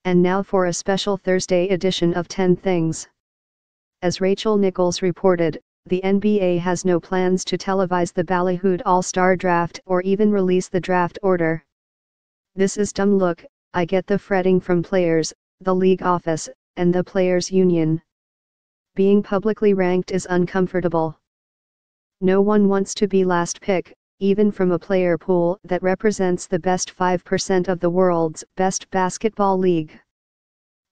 And now for a special Thursday edition of 10 Things. As Rachel Nichols reported, the NBA has no plans to televise the ballyhooed All-Star Draft or even release the draft order. This is dumb. Look, I get the fretting from players, the league office, and the players' union. Being publicly ranked is uncomfortable. No one wants to be last pick, even from a player pool that represents the best 5% of the world's best basketball league.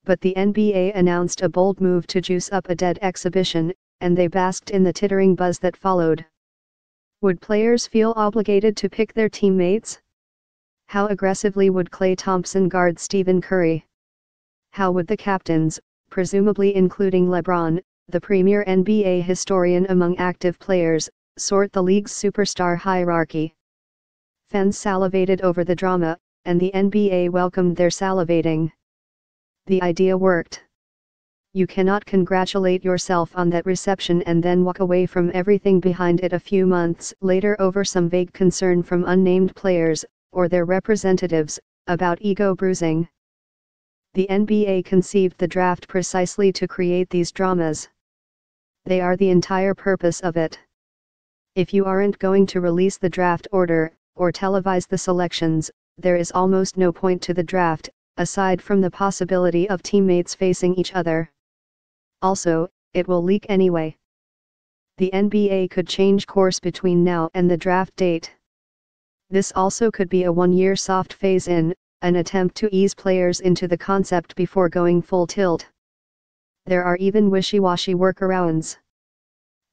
But the NBA announced a bold move to juice up a dead exhibition, and they basked in the tittering buzz that followed. Would players feel obligated to pick their teammates? How aggressively would Klay Thompson guard Stephen Curry? How would the captains, presumably including LeBron, the premier NBA historian among active players, sort the league's superstar hierarchy? Fans salivated over the drama, and the NBA welcomed their salivating. The idea worked. You cannot congratulate yourself on that reception and then walk away from everything behind it a few months later over some vague concern from unnamed players, or their representatives, about ego bruising. The NBA conceived the draft precisely to create these dramas. They are the entire purpose of it. If you aren't going to release the draft order, or televise the selections, there is almost no point to the draft, aside from the possibility of teammates facing each other. Also, it will leak anyway. The NBA could change course between now and the draft date. This also could be a one-year soft phase-in, an attempt to ease players into the concept before going full tilt. There are even wishy-washy workarounds.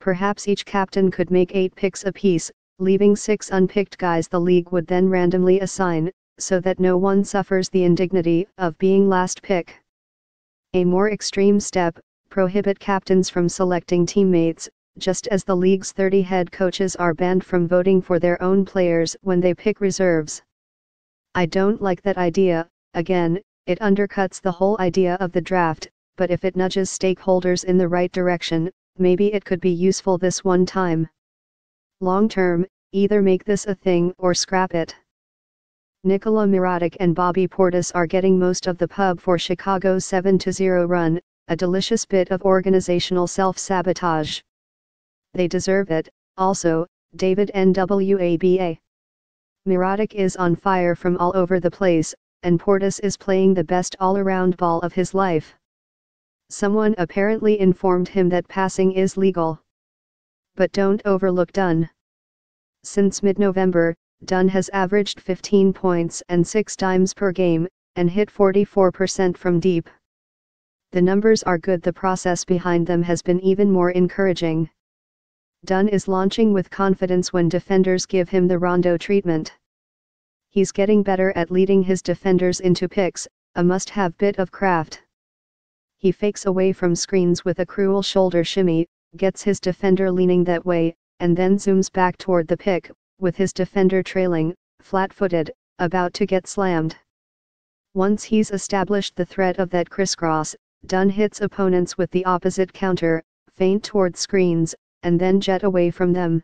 Perhaps each captain could make 8 picks apiece, leaving 6 unpicked guys the league would then randomly assign, so that no one suffers the indignity of being last pick. A more extreme step, prohibit captains from selecting teammates, just as the league's 30 head coaches are banned from voting for their own players when they pick reserves. I don't like that idea. Again, it undercuts the whole idea of the draft, but if it nudges stakeholders in the right direction, maybe it could be useful this one time. Long term, either make this a thing or scrap it. Nikola Mirotic and Bobby Portis are getting most of the pub for Chicago's 7-0 run, a delicious bit of organizational self-sabotage. They deserve it, also, David NWABA. Mirotic is on fire from all over the place, and Portis is playing the best all-around ball of his life. Someone apparently informed him that passing is legal. But don't overlook Dunn. Since mid-November, Dunn has averaged 15 points and 6 dimes per game, and hit 44% from deep. The numbers are good. The process behind them has been even more encouraging. Dunn is launching with confidence when defenders give him the Rondo treatment. He's getting better at leading his defenders into picks, a must-have bit of craft. He fakes away from screens with a cruel shoulder shimmy, gets his defender leaning that way, and then zooms back toward the pick, with his defender trailing, flat-footed, about to get slammed. Once he's established the threat of that crisscross, Dunn hits opponents with the opposite counter, feint toward screens, and then jet away from them.